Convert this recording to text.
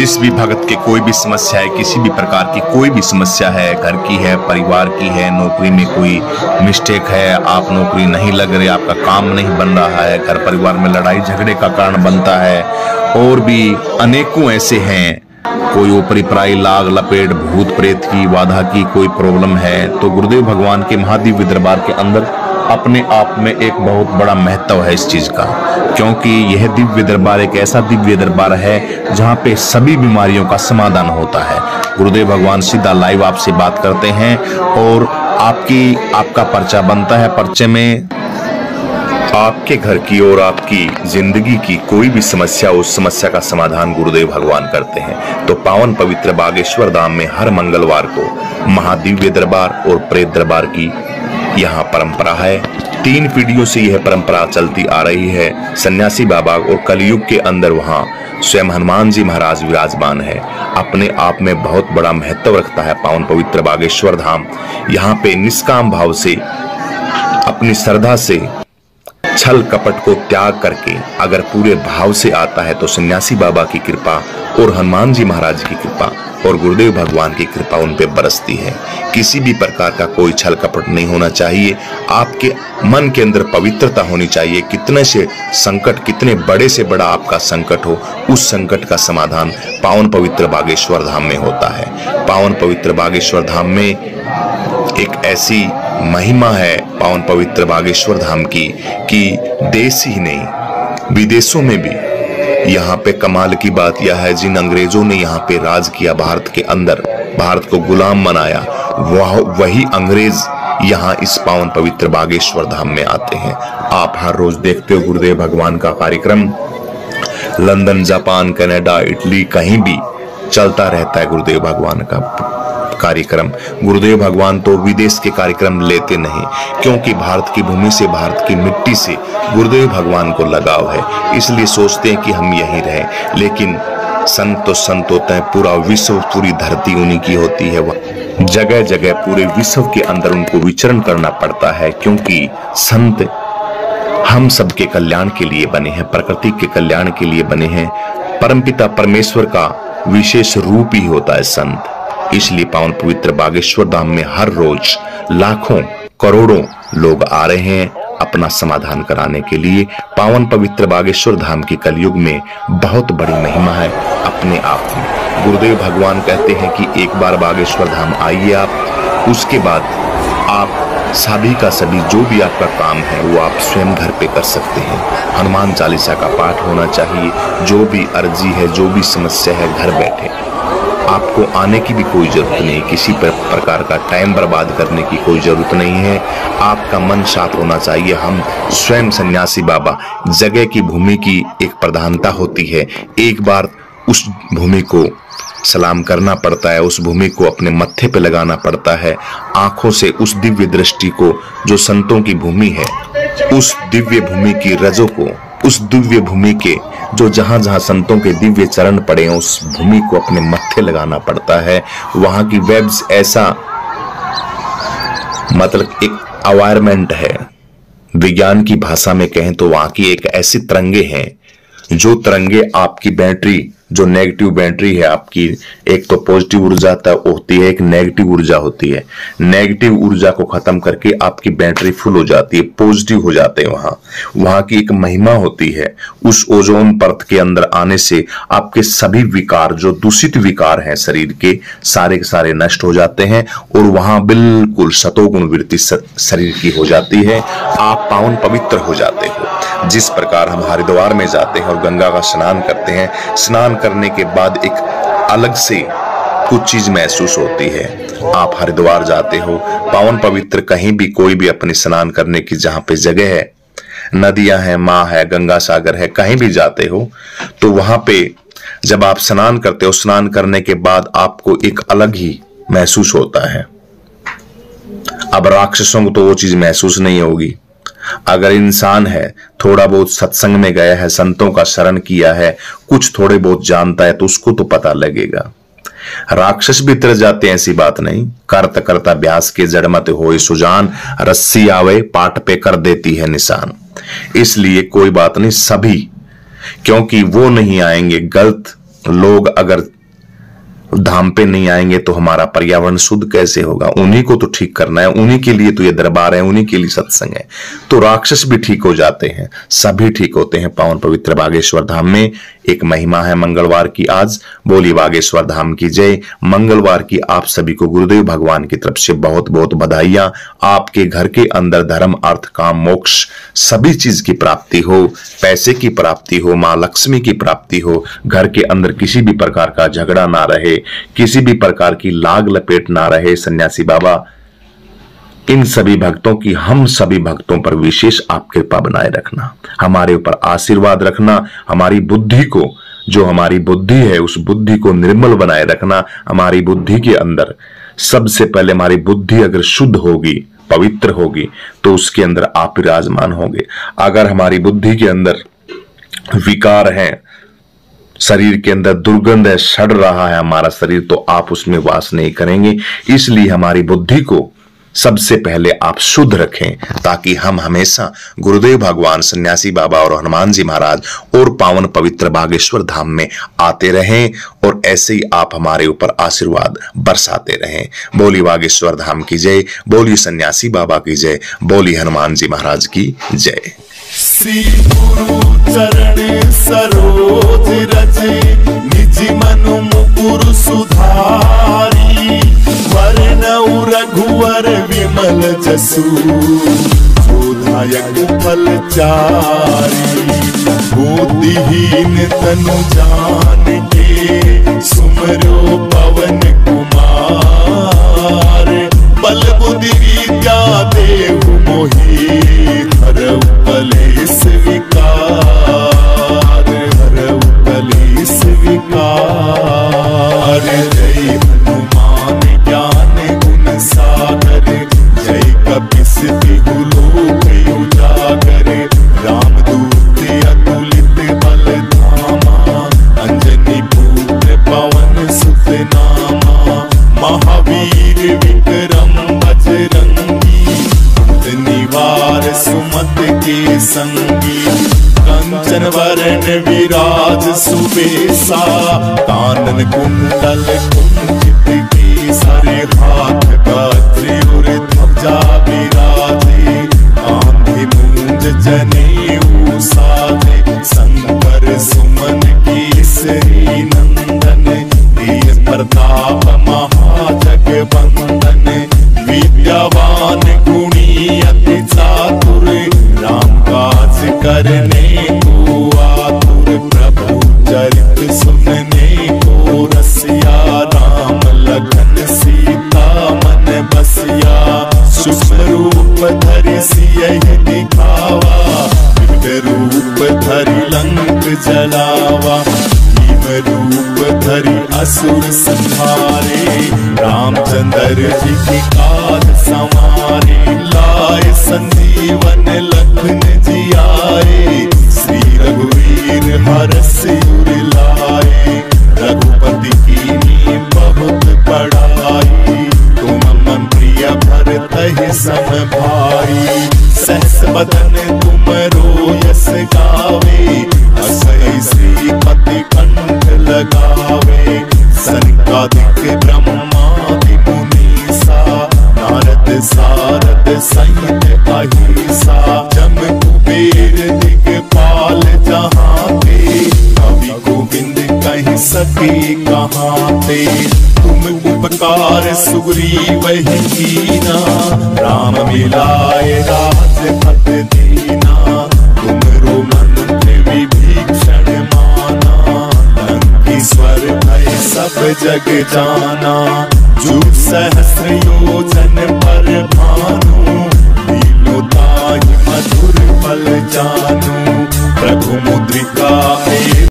जिस भी भगत के कोई भी समस्या है, किसी भी प्रकार की कोई भी समस्या है, घर की है, परिवार की है, नौकरी में कोई मिस्टेक है, आप नौकरी नहीं लग रही, आपका काम नहीं बन रहा है, घर परिवार में लड़ाई झगड़े का कारण बनता है, और भी अनेकों ऐसे हैं, कोई ऊपरी पराई लाग लपेट भूत प्रेत की बाधा की कोई प्रॉब्लम है, तो गुरुदेव भगवान के महादिव्य दरबार के अंदर अपने आप में एक बहुत बड़ा महत्व है इस चीज का, क्योंकि यह दिव्य दरबार एक ऐसा दिव्य दरबार है जहां पे सभी बीमारियों का समाधान होता है। गुरुदेव भगवान सीधा लाइव आपसे बात करते हैं और आपका पर्चा बनता है। पर्चे में आपके घर की और आपकी जिंदगी की कोई भी समस्या, उस समस्या का समाधान गुरुदेव भगवान करते हैं। तो पावन पवित्र बागेश्वर धाम में हर मंगलवार को महादिव्य दरबार और प्रेत दरबार की यहाँ परंपरा है। 3 पीढ़ियों से यह परंपरा चलती आ रही है। सन्यासी बाबा और कलयुग के अंदर वहाँ स्वयं हनुमान जी महाराज विराजमान है। अपने आप में बहुत बड़ा महत्व रखता है पावन पवित्र बागेश्वर धाम। यहाँ पे निष्काम भाव से, अपनी श्रद्धा से, छल कपट को त्याग करके अगर पूरे भाव से आता है तो सन्यासी बाबा की कृपा और हनुमान जी महाराज की कृपा और गुरुदेव भगवान की कृपा उन पे बरसती है। किसी भी प्रकार का कोई छल कपट नहीं होना चाहिए। आपके मन के अंदर पवित्रता होनी चाहिए। कितने से संकट, कितने बड़े से बड़ा आपका संकट हो, उस संकट का समाधान पावन पवित्र बागेश्वर धाम में होता है। पावन पवित्र बागेश्वर धाम में एक ऐसी महिमा है पावन पवित्र बागेश्वर धाम की कि देश ही नहीं विदेशों में भी यहाँ पे कमाल की बात यह है, जिन अंग्रेजों ने यहाँ पे राज किया भारत के अंदर, भारत को गुलाम बनाया, वही अंग्रेज यहाँ इस पावन पवित्र बागेश्वर धाम में आते हैं। आप हर रोज देखते हो गुरुदेव भगवान का कार्यक्रम लंदन, जापान, कनाडा, इटली कहीं भी चलता रहता है। गुरुदेव भगवान का कार्यक्रम, गुरुदेव भगवान तो विदेश के कार्यक्रम लेते नहीं, क्योंकि भारत की भूमि से, भारत की मिट्टी से गुरुदेव भगवान को लगाव है, इसलिए सोचते हैं कि हम यहीं रहें। लेकिन संत तो संत होते हैं, पूरा विश्व, पूरी धरती उन्हीं की होती है। वह जगह जगह पूरे विश्व के अंदर उनको विचरण करना पड़ता है, क्योंकि संत हम सबके कल्याण के लिए बने हैं, प्रकृति के कल्याण के लिए बने हैं। परमपिता परमेश्वर का विशेष रूप ही होता है संत। इसलिए पावन पवित्र बागेश्वर धाम में हर रोज लाखों करोड़ों लोग आ रहे हैं अपना समाधान कराने के लिए। पावन पवित्र बागेश्वर धाम की कलयुग में बहुत बड़ी महिमा है अपने आप में। गुरुदेव भगवान कहते हैं कि एक बार बागेश्वर धाम आइए आप, उसके बाद आप सभी का सभी जो भी आपका काम है वो आप स्वयं घर पे कर सकते हैं। हनुमान चालीसा का पाठ होना चाहिए। जो भी अर्जी है, जो भी समस्या है, घर बैठे आपको आने की भी कोई जरूरत नहीं, किसी प्रकार का टाइम बर्बाद करने की कोई जरूरत नहीं है। आपका मन शांत होना चाहिए। हम स्वयं सन्यासी बाबा, जगह की भूमि की एक प्रधानता होती है, एक बार उस भूमि को सलाम करना पड़ता है, उस भूमि को अपने मत्थे पे लगाना पड़ता है, आंखों से उस दिव्य दृष्टि को, जो संतों की भूमि है, उस दिव्य भूमि की रजों को, उस दिव्य भूमि के जो जहां जहां संतों के दिव्य चरण पड़े हैं, उस भूमि को अपने मत्थे लगाना पड़ता है। वहां की वेब्स ऐसा, मतलब एक एनवायरमेंट है, विज्ञान की भाषा में कहें तो वहां की एक ऐसी तरंगे हैं, जो तरंगे आपकी बैटरी, जो नेगेटिव बैटरी है आपकी, एक तो पॉजिटिव ऊर्जा होती है, एक नेगेटिव ऊर्जा होती है। नेगेटिव ऊर्जा को खत्म करके आपकी बैटरी फुल हो जाती है, पॉजिटिव हो जाते हैं। वहां की एक महिमा होती है। उस ओजोन परत के अंदर आने से आपके सभी विकार, जो दूषित विकार हैं शरीर के, सारे के सारे नष्ट हो जाते हैं और वहां बिल्कुल सतोगुण वृत्ति शरीर की हो जाती है। आप पावन पवित्र हो जाते हो। जिस प्रकार हम हरिद्वार में जाते हैं और गंगा का स्नान करते हैं, स्नान करने के बाद एक अलग से कुछ चीज महसूस होती है। आप हरिद्वार जाते हो, पावन पवित्र कहीं भी कोई भी अपने स्नान करने की जहां पे जगह है, नदियां हैं, माँ है, गंगा सागर है, कहीं भी जाते हो तो वहां पे जब आप स्नान करते हो, स्नान करने के बाद आपको एक अलग ही महसूस होता है। अब राक्षसों को तो वो चीज महसूस नहीं होगी। अगर इंसान है, थोड़ा बहुत सत्संग में गया है, संतों का शरण किया है, कुछ थोड़े बहुत जानता है, तो उसको तो पता लगेगा। राक्षस भी तर जाते हैं, ऐसी बात नहीं। करत करता अभ्यास के जड़ मत होए सुजान, रस्सी आवे पाट पे कर देती है निशान। इसलिए कोई बात नहीं, सभी, क्योंकि वो नहीं आएंगे। गलत लोग अगर धाम पे नहीं आएंगे तो हमारा पर्यावरण शुद्ध कैसे होगा? उन्हीं को तो ठीक करना है, उन्हीं के लिए तो ये दरबार है, उन्हीं के लिए सत्संग है। तो राक्षस भी ठीक हो जाते हैं, सभी ठीक होते हैं पावन पवित्र बागेश्वर धाम में। एक महिमा है मंगलवार की आज। बोली बागेश्वर धाम की जय। मंगलवार की आप सभी को गुरुदेव भगवान की तरफ से बहुत बहुत बधाइयां। आपके घर के अंदर धर्म अर्थ काम मोक्ष सभी चीज की प्राप्ति हो, पैसे की प्राप्ति हो, मां लक्ष्मी की प्राप्ति हो, घर के अंदर किसी भी प्रकार का झगड़ा ना रहे, किसी भी प्रकार की लाग लपेट ना रहे। सन्यासी बाबा इन सभी भक्तों की, हम सभी भक्तों पर विशेष आप कृपा बनाए रखना, हमारे ऊपर आशीर्वाद रखना, हमारी बुद्धि को, जो हमारी बुद्धि है उस बुद्धि को निर्मल बनाए रखना। हमारी बुद्धि के अंदर सबसे पहले हमारी बुद्धि अगर शुद्ध होगी, पवित्र होगी, तो उसके अंदर आप विराजमान होंगे। अगर हमारी बुद्धि के अंदर विकार है, शरीर के अंदर दुर्गंध है, सड़ रहा है हमारा शरीर, तो आप उसमें वास नहीं करेंगे। इसलिए हमारी बुद्धि को सबसे पहले आप शुद्ध रखें, ताकि हम हमेशा गुरुदेव भगवान, सन्यासी बाबा और हनुमान जी महाराज और पावन पवित्र बागेश्वर धाम में आते रहें और ऐसे ही आप हमारे ऊपर आशीर्वाद बरसाते रहें। बोली बागेश्वर धाम की जय, बोली सन्यासी बाबा की जय, बोली हनुमान जी महाराज की जय। श्री गुरु चरण सरोज रजे, निज मनु मुकुर सुधारी, वरनउ रघुवर विमल जसु, जोधायक फलचारी। बुद्धिहीन तनु जानिके, सुमरो पवन कुमार, बल बुद्धि विद्या देहु मोहि, हरउ कलेश विकार, हरउ कलेश विकार। जय हनुमान ज्ञान गुण सागर, जय कपीस तिहु लोक उजागर। रामदूत अतुलित बल धामा, अंजनी पुत्र पवन सुत नामा। महावीर विक्रम बजरंगी, निवार सुमत के संगी। कंचन वरण विराज सुबेसा, कानन कुंडल कुंचित केसरी। हाथ वज्र ध्वजा विराजे, कांधे मूंज जनेऊ साजे। शंकर सुमन केसरी नंदन, तेज प्रताप महाजगवंदन। विद्यावान गुणी अति चातुर, राम काज करने को आतुर। प्रभु चरित सुनने को रसिया, राम लखन सीता मन बसिया। सूक्ष्म रूप धरि सियहि दिखावा, विकट रूप धरि लंक जलावा। रूप धरि असुर संहारे, रामचंद्र जी की काज संवारे। लाए संजीवन लखन जियाए, श्री रघुवीर हरष उर लाए। रघुपति कीन्ही बहुत बड़ाई, तुम मम प्रिय भरतहि सम भाई। सहस बदन तुमरो यस गावे, असै श्रीपति कंठ लगावे। सनकादिक ब्रह्मादि मुनीसा, नारद सारद सहित अहिसा। जम कुबेर दिगपाल जहाँ ते, कवि गोविंद कह सके कहाँ ते। तुम उपकार सुग्रीव ही कीना, राम मिलाए राजपद दीना। तुमरो मंत्र विभीषण माना, लंकेश्वर भय सब जग जाना। जुग सहस्र